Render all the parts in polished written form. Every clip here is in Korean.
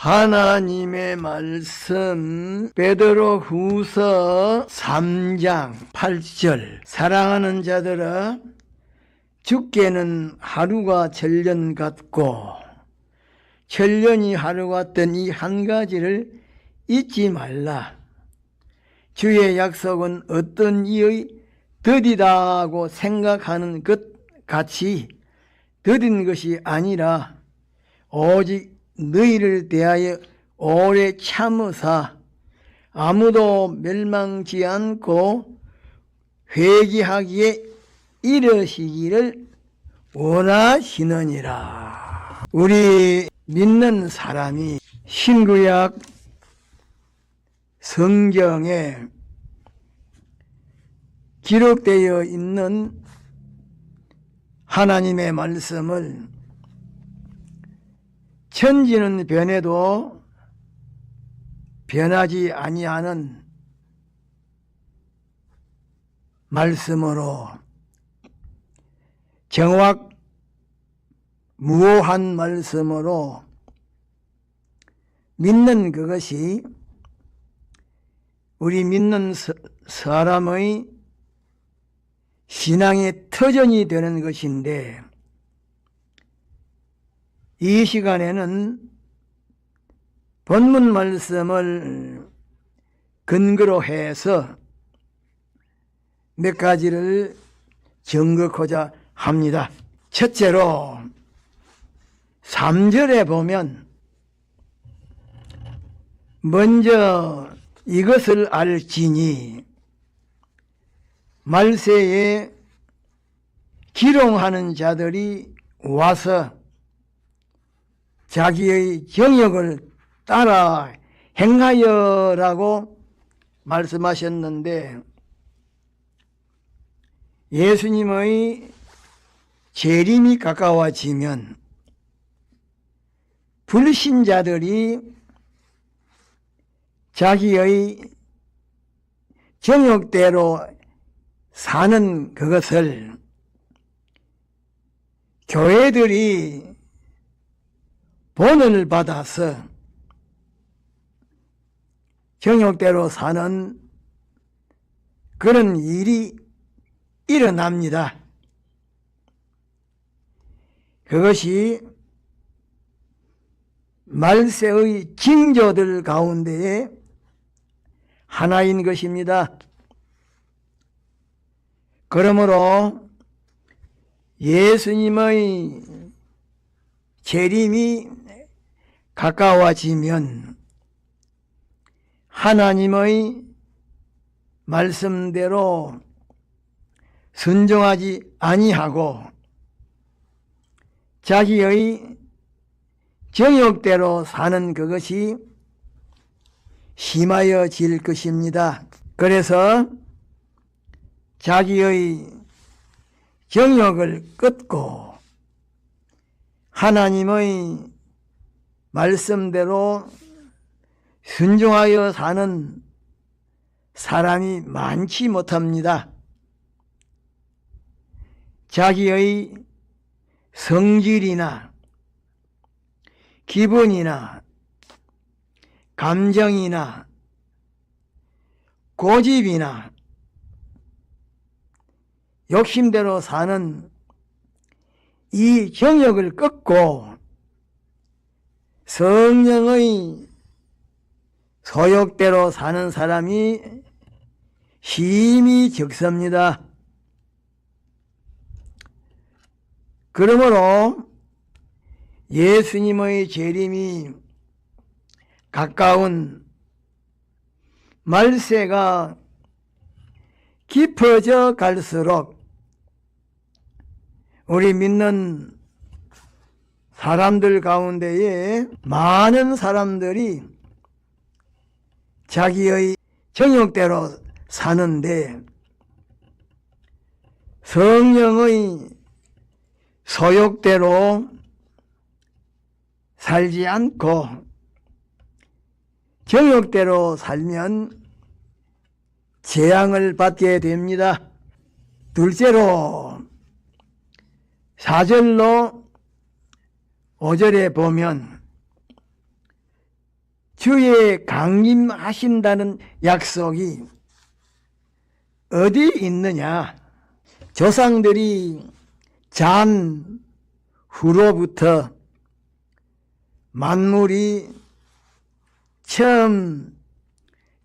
하나님의 말씀 베드로후서 3장 8절 사랑하는 자들아 죽게는 하루가 천년 같고 천년이 하루 같던 이 한 가지를 잊지 말라. 주의 약속은 어떤 이의 더디다고 생각하는 것 같이 더딘 것이 아니라 오직 너희를 대하여 오래 참으사 아무도 멸망치 않고 회개하기에 이르시기를 원하시느니라. 우리 믿는 사람이 신구약 성경에 기록되어 있는 하나님의 말씀을 천지는 변해도 변하지 아니하는 말씀으로 정확무오한 말씀으로 믿는 그것이 우리 믿는 사람의 신앙의 터전이 되는 것인데, 이 시간에는 본문 말씀을 근거로 해서 몇 가지를 정거하고자 합니다. 첫째로 3절에 보면 먼저 이것을 알지니 말세에 기롱하는 자들이 와서 자기의 정욕을 따라 행하여라고 말씀하셨는데, 예수님의 재림이 가까워지면 불신자들이 자기의 정욕대로 사는 그것을 교회들이 본을 받아서 정욕대로 사는 그런 일이 일어납니다. 그것이 말세의 징조들 가운데에 하나인 것입니다. 그러므로 예수님의 재림이 가까워지면 하나님의 말씀대로 순종하지 아니하고 자기의 정욕대로 사는 그것이 심하여질 것입니다. 그래서 자기의 정욕을 끊고 하나님의 말씀대로 순종하여 사는 사람이 많지 못합니다. 자기의 성질이나 기분이나 감정이나 고집이나 욕심대로 사는 이 정욕을 끊고 성령의 소욕대로 사는 사람이 심히 적습니다. 그러므로 예수님의 재림이 가까운 말세가 깊어져 갈수록 우리 믿는 사람들 가운데에 많은 사람들이 자기의 정욕대로 사는데 성령의 소욕대로 살지 않고 정욕대로 살면 재앙을 받게 됩니다. 둘째로 4절로 5절에 보면 주에 강림하신다는 약속이 어디 있느냐? 조상들이 잔 후로부터 만물이 처음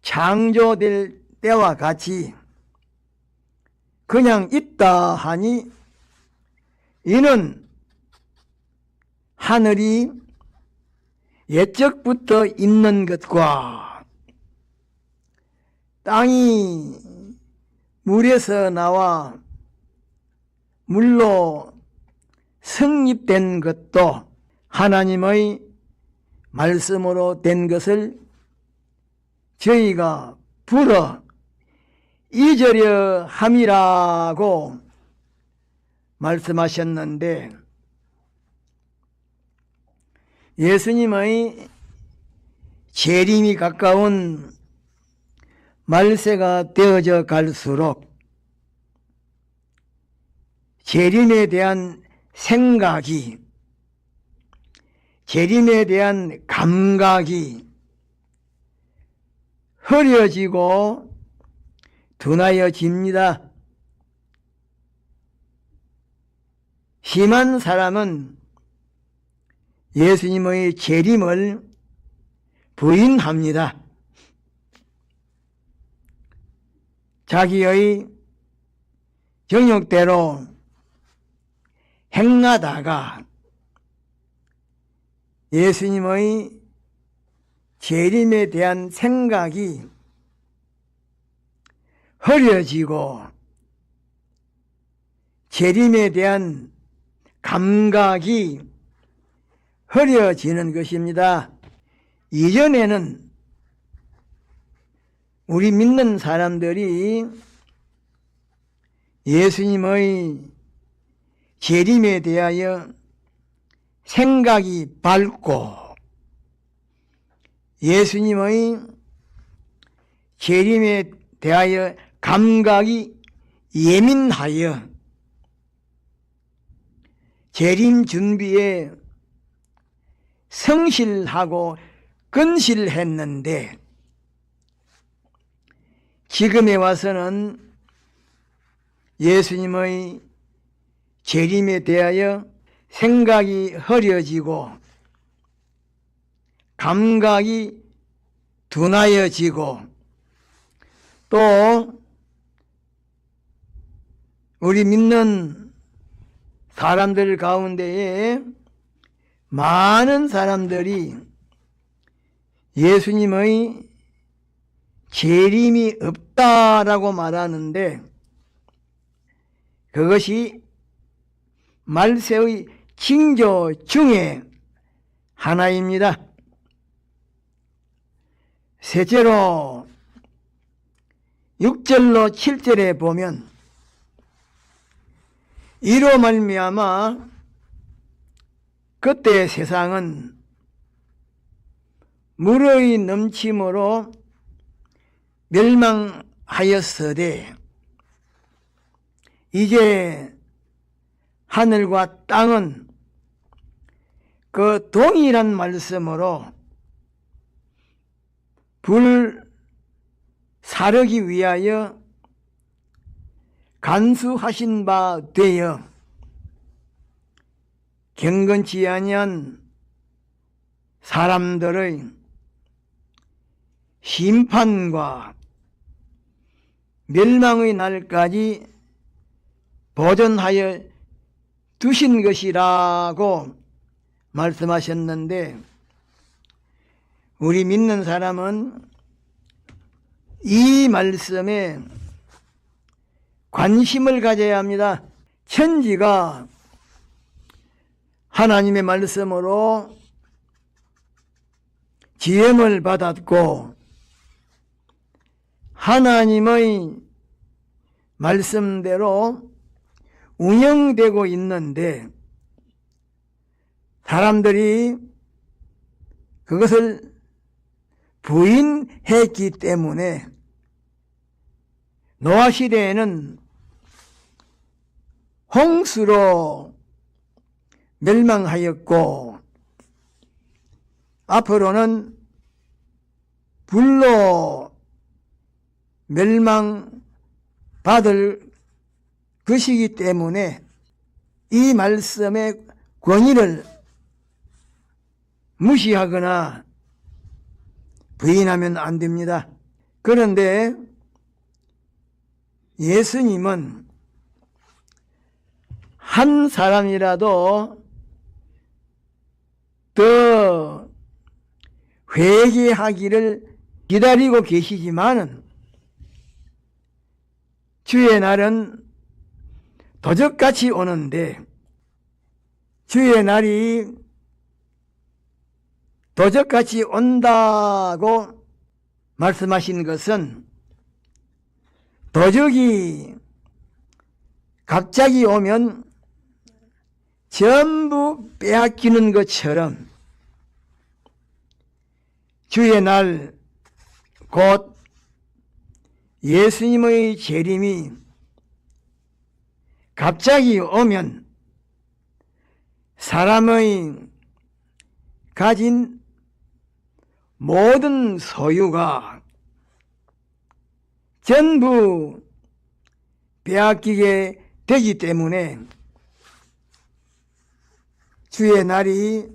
창조될 때와 같이 그냥 있다 하니 이는 하늘이 옛적부터 있는 것과 땅이 물에서 나와 물로 성립된 것도 하나님의 말씀으로 된 것을 저희가 불어 잊으려 함이라고 말씀하셨는데, 예수님의 재림이 가까운 말세가 되어져 갈수록 재림에 대한 생각이, 재림에 대한 감각이 흐려지고 둔하여집니다. 심한 사람은 예수님의 재림을 부인합니다. 자기의 정욕대로 행하다가 예수님의 재림에 대한 생각이 흐려지고 재림에 대한 감각이 흐려지는 것입니다. 이전에는 우리 믿는 사람들이 예수님의 재림에 대하여 생각이 밝고 예수님의 재림에 대하여 감각이 예민하여 재림 준비에 성실하고 근실했는데, 지금에 와서는 예수님의 재림에 대하여 생각이 흐려지고 감각이 둔하여지고 또 우리 믿는 사람들 가운데에 많은 사람들이 예수님의 재림이 없다라고 말하는데, 그것이 말세의 징조 중에 하나입니다. 셋째로 6절로 7절에 보면 이로 말미암아 그때 세상은 물의 넘침으로 멸망하였으되 이제 하늘과 땅은 그 동일한 말씀으로 불 사르기 위하여 간수하신 바 되어 경건치 아니한 사람들의 심판과 멸망의 날까지 보존하여 두신 것이라고 말씀하셨는데, 우리 믿는 사람은 이 말씀에 관심을 가져야 합니다. 천지가 하나님의 말씀으로 지음을 받았고 하나님의 말씀대로 운영되고 있는데, 사람들이 그것을 부인했기 때문에 노아 시대에는 홍수로 멸망하였고 앞으로는 불로 멸망받을 것이기 때문에 이 말씀의 권위를 무시하거나 부인하면 안 됩니다. 그런데 예수님은 한 사람이라도 더 회개하기를 기다리고 계시지만은 주의 날은 도적같이 오는데, 주의 날이 도적같이 온다고 말씀하신 것은 도적이 갑자기 오면 전부 빼앗기는 것처럼 주의 날, 곧 예수님의 재림이 갑자기 오면 사람의 가진 모든 소유가 전부 빼앗기게 되기 때문에 주의 날이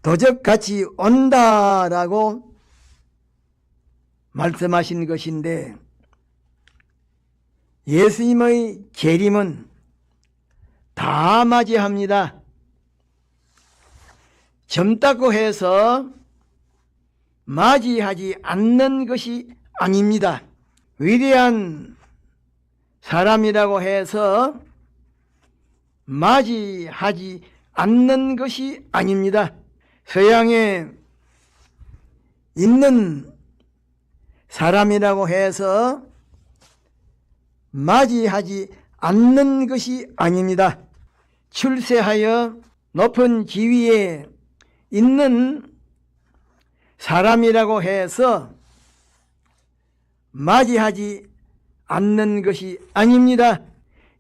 도적같이 온다라고 말씀하신 것인데, 예수님의 재림은 다 맞이합니다. 젊다고 해서 맞이하지 않는 것이 아닙니다. 위대한 사람이라고 해서 맞이하지 않는 것이 아닙니다. 서양에 있는 사람이라고 해서 맞이하지 않는 것이 아닙니다. 출세하여 높은 지위에 있는 사람이라고 해서 맞이하지 않는 것이 아닙니다.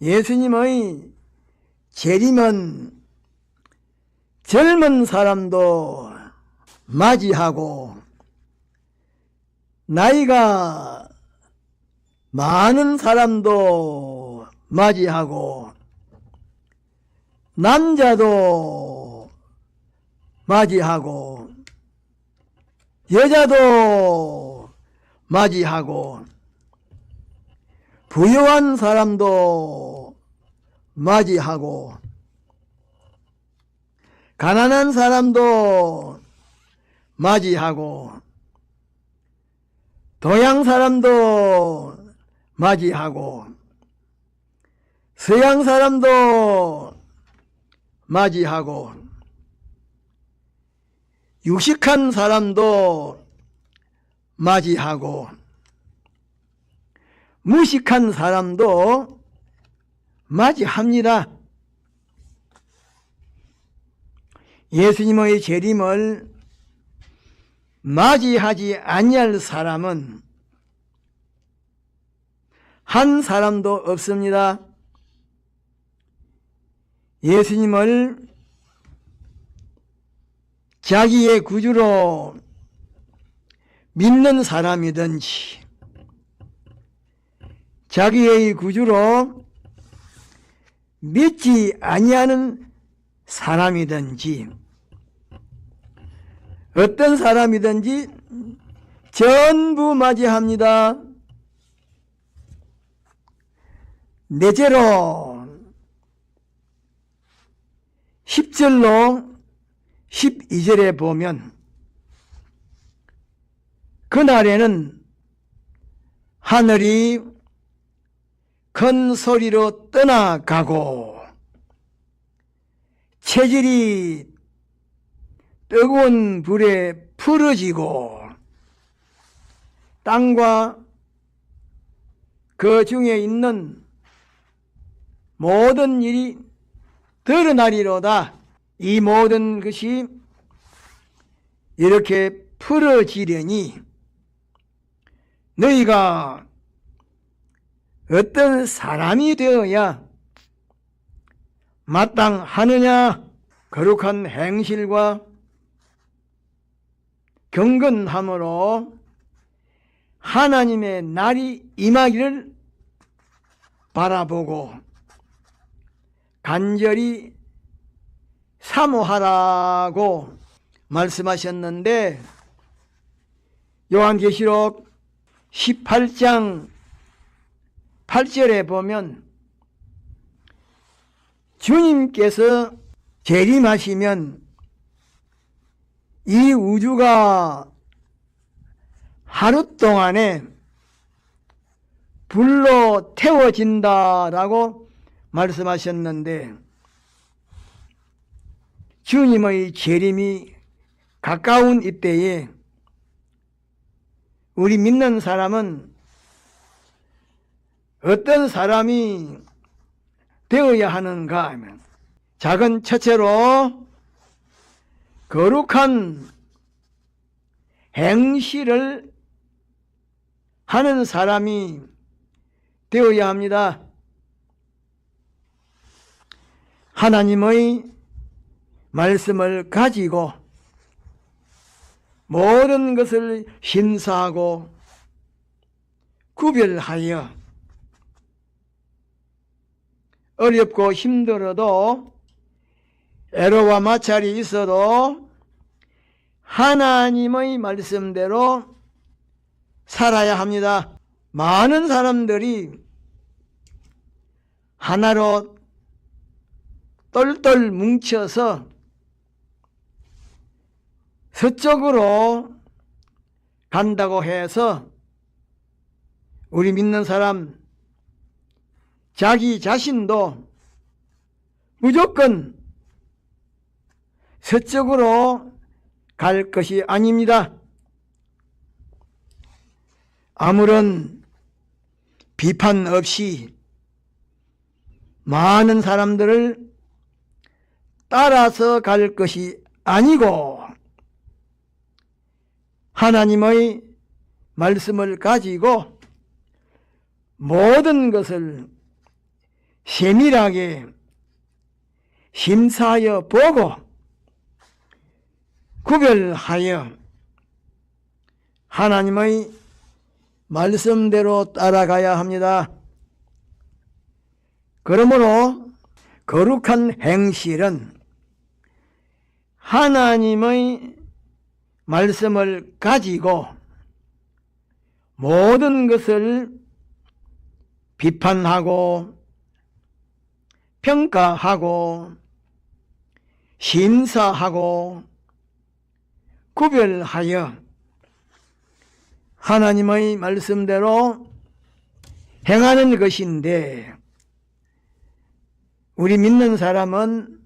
예수님의 재림은 젊은 사람도 맞이하고 나이가 많은 사람도 맞이하고 남자도 맞이하고 여자도 맞이하고 부유한 사람도 맞이하고 가난한 사람도 맞이하고 동양 사람도 맞이하고 서양 사람도 맞이하고 육식한 사람도 맞이하고 무식한 사람도 맞이합니다. 예수님의 재림을 맞이하지 아니할 사람은 한 사람도 없습니다. 예수님을 자기의 구주로 믿는 사람이든지 자기의 구주로 믿지 아니하는 사람이든지 어떤 사람이든지 전부 맞이합니다. 넷째로 10절로 12절에 보면 그날에는 하늘이 큰 소리로 떠나가고 체질이 뜨거운 불에 풀어지고 땅과 그 중에 있는 모든 일이 드러나리로다. 이 모든 것이 이렇게 풀어지려니 너희가 어떤 사람이 되어야 마땅하느냐? 거룩한 행실과 경건함으로 하나님의 날이 임하기를 바라보고 간절히 사모하라고 말씀하셨는데, 요한계시록 18장 8절에 보면 주님께서 재림하시면 이 우주가 하루 동안에 불로 태워진다라고 말씀하셨는데, 주님의 재림이 가까운 이때에 우리 믿는 사람은 어떤 사람이 되어야 하는가 하면, 작은 첫째로 거룩한 행실을 하는 사람이 되어야 합니다. 하나님의 말씀을 가지고 모든 것을 심사하고 구별하여 어렵고 힘들어도 애로와 마찰이 있어도 하나님의 말씀대로 살아야 합니다. 많은 사람들이 하나로 똘똘 뭉쳐서 서쪽으로 간다고 해서 우리 믿는 사람 자기 자신도 무조건 서쪽으로 갈 것이 아닙니다. 아무런 비판 없이 많은 사람들을 따라서 갈 것이 아니고 하나님의 말씀을 가지고 모든 것을 세밀하게 심사하여 보고 구별하여 하나님의 말씀대로 따라가야 합니다. 그러므로 거룩한 행실은 하나님의 말씀을 가지고 모든 것을 비판하고 평가하고 심사하고 구별하여 하나님의 말씀대로 행하는 것인데, 우리 믿는 사람은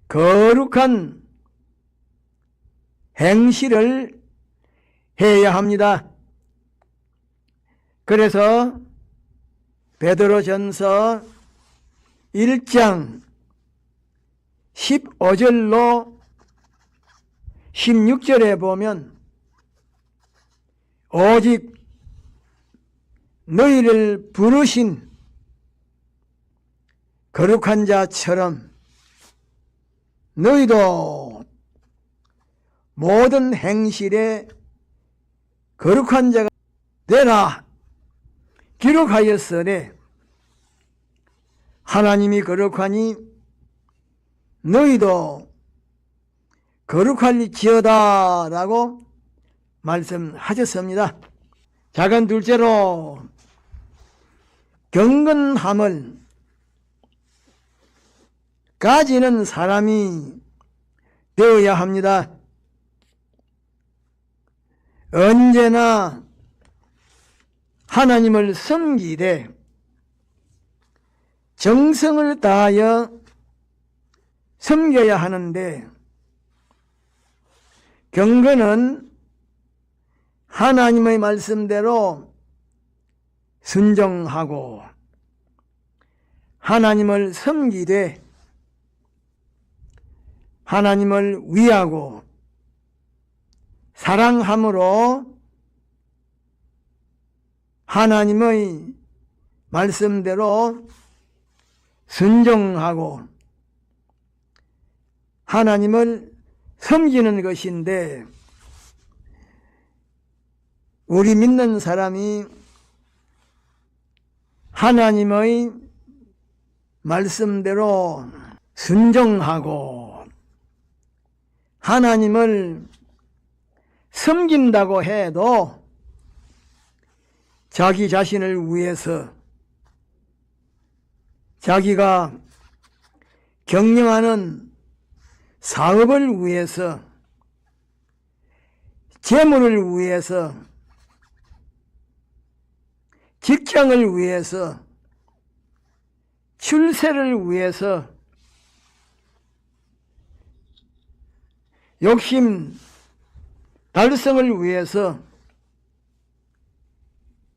거룩한 행실을 해야 합니다. 그래서 베드로전서 1장 15절로 16절에 보면 오직 너희를 부르신 거룩한 자처럼 너희도 모든 행실에 거룩한 자가 되라 기록하였으되 하나님이 거룩하니 너희도 거룩할지어다 라고 말씀하셨습니다. 작은 둘째로 경건함을 가지는 사람이 되어야 합니다. 언제나 하나님을 섬기되 정성을 다하여 섬겨야 하는데, 경건은 하나님의 말씀대로 순종하고 하나님을 섬기되 하나님을 위하고 사랑함으로 하나님의 말씀대로 순종하고 하나님을 섬기는 것인데, 우리 믿는 사람이 하나님의 말씀대로 순종하고 하나님을 섬긴다고 해도 자기 자신을 위해서, 자기가 경영하는 사업을 위해서, 재물을 위해서, 직장을 위해서, 출세를 위해서, 욕심 달성을 위해서,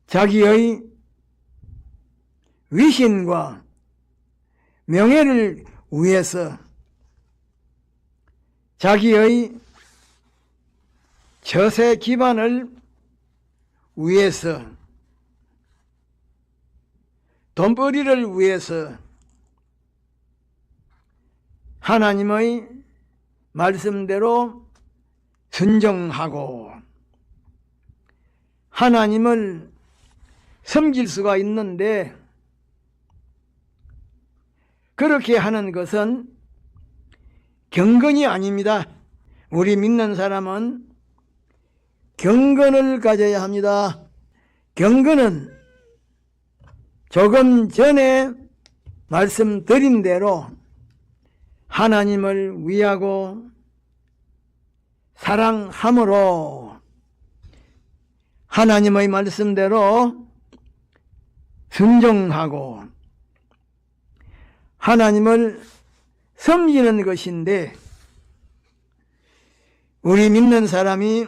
자기의 위신과 명예를 위해서, 자기의 처세 기반을 위해서, 돈벌이를 위해서 하나님의 말씀대로 순종하고 하나님을 섬길 수가 있는데, 그렇게 하는 것은 경건이 아닙니다. 우리 믿는 사람은 경건을 가져야 합니다. 경건은 조금 전에 말씀드린 대로 하나님을 위하고 사랑함으로 하나님의 말씀대로 순종하고 하나님을 섬기는 것인데, 우리 믿는 사람이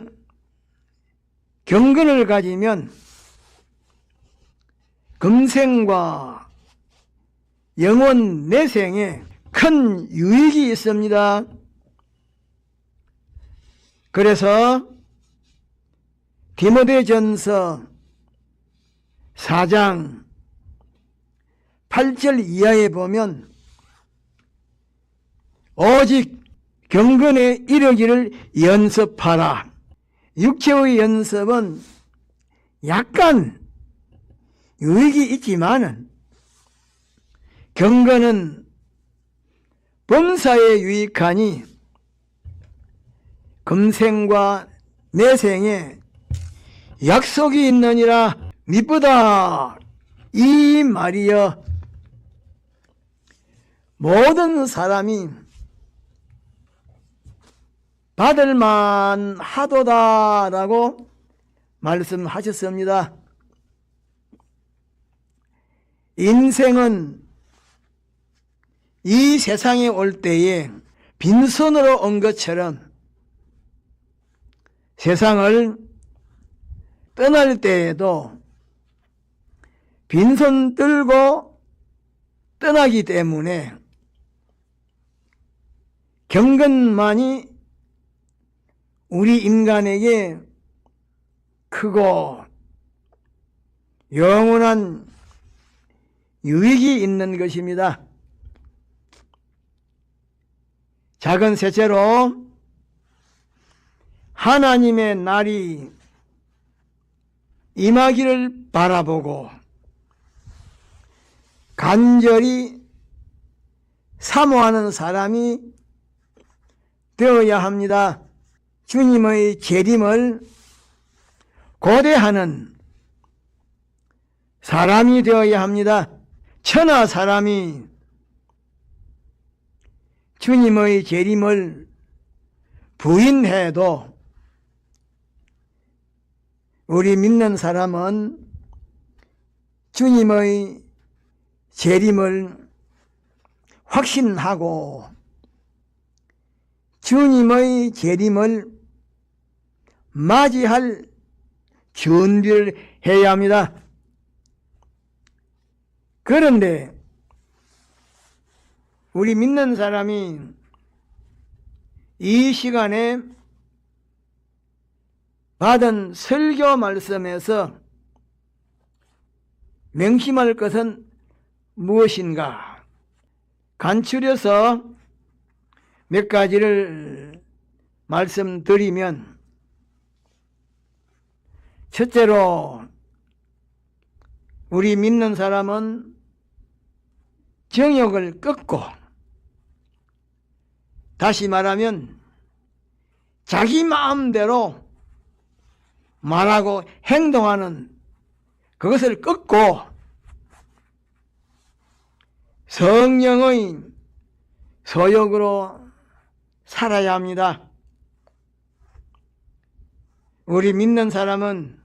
경건을 가지면 금생과 영원 내생에 큰 유익이 있습니다. 그래서 디모데전서 4장 8절 이하에 보면 오직 경건에 이르기를 연습하라. 육체의 연습은 약간 유익이 있지만은 경건은 범사에 유익하니 금생과 내생에 약속이 있느니라 미쁘다 이 말이여. 모든 사람이 받을만 하도다라고 말씀하셨습니다. 인생은 이 세상에 올 때에 빈손으로 온 것처럼 세상을 떠날 때에도 빈손 들고 떠나기 때문에 경건만이 우리 인간에게 크고 영원한 유익이 있는 것입니다. 작은 셋째로 하나님의 날이 임하기를 바라보고 간절히 사모하는 사람이 되어야 합니다. 주님의 재림을 고대하는 사람이 되어야 합니다. 천하 사람이 주님의 재림을 부인해도 우리 믿는 사람은 주님의 재림을 확신하고 주님의 재림을 맞이할 준비를 해야 합니다. 그런데 우리 믿는 사람이 이 시간에 받은 설교 말씀에서 명심할 것은 무엇인가? 간추려서 몇 가지를 말씀드리면, 첫째로 우리 믿는 사람은 정욕을 끊고, 다시 말하면 자기 마음대로 말하고 행동하는 그것을 끊고 성령의 소욕으로 살아야 합니다. 우리 믿는 사람은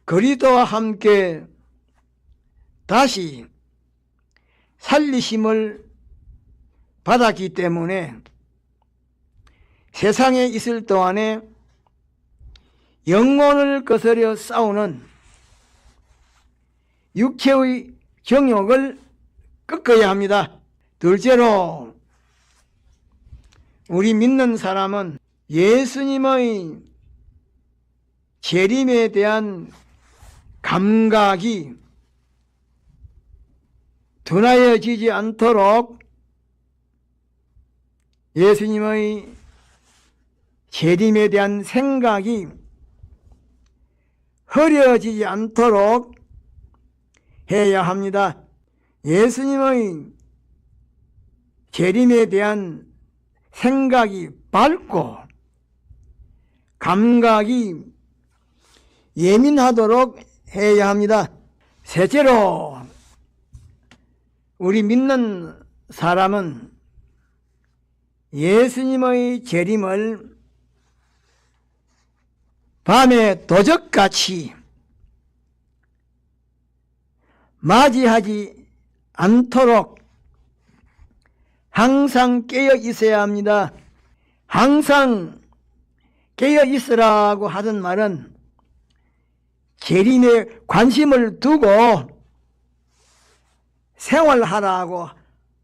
그리스도와 함께 다시 살리심을 받았기 때문에 세상에 있을 동안에 영혼을 거스려 싸우는 육체의 정욕을 꺾어야 합니다. 둘째로 우리 믿는 사람은 예수님의 재림에 대한 감각이 둔하여지지 않도록 예수님의 재림에 대한 생각이 흐려지지 않도록 해야 합니다. 예수님의 재림에 대한 생각이 밝고 감각이 예민하도록 해야 합니다. 셋째로 우리 믿는 사람은 예수님의 재림을 밤에 도적같이 맞이하지 않도록 항상 깨어 있어야 합니다. 항상 깨어 있으라고 하던 말은 재림에 관심을 두고 생활하라고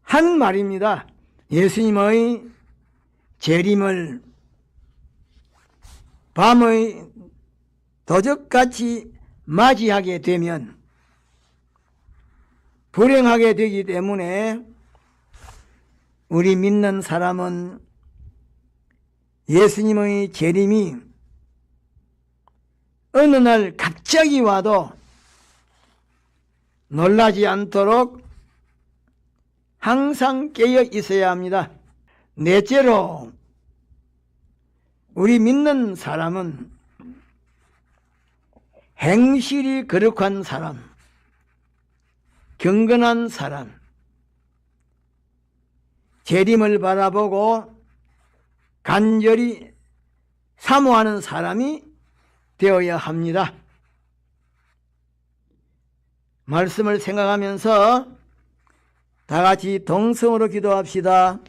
하는 말입니다. 예수님의 재림을 밤의 도적같이 맞이하게 되면 불행하게 되기 때문에 우리 믿는 사람은 예수님의 재림이 어느 날 갑자기 와도 놀라지 않도록 항상 깨어 있어야 합니다. 넷째로 우리 믿는 사람은 행실이 거룩한 사람, 경건한 사람, 재림을 바라보고 간절히 사모하는 사람이 되어야 합니다. 말씀을 생각하면서 다 같이 동성으로 기도합시다.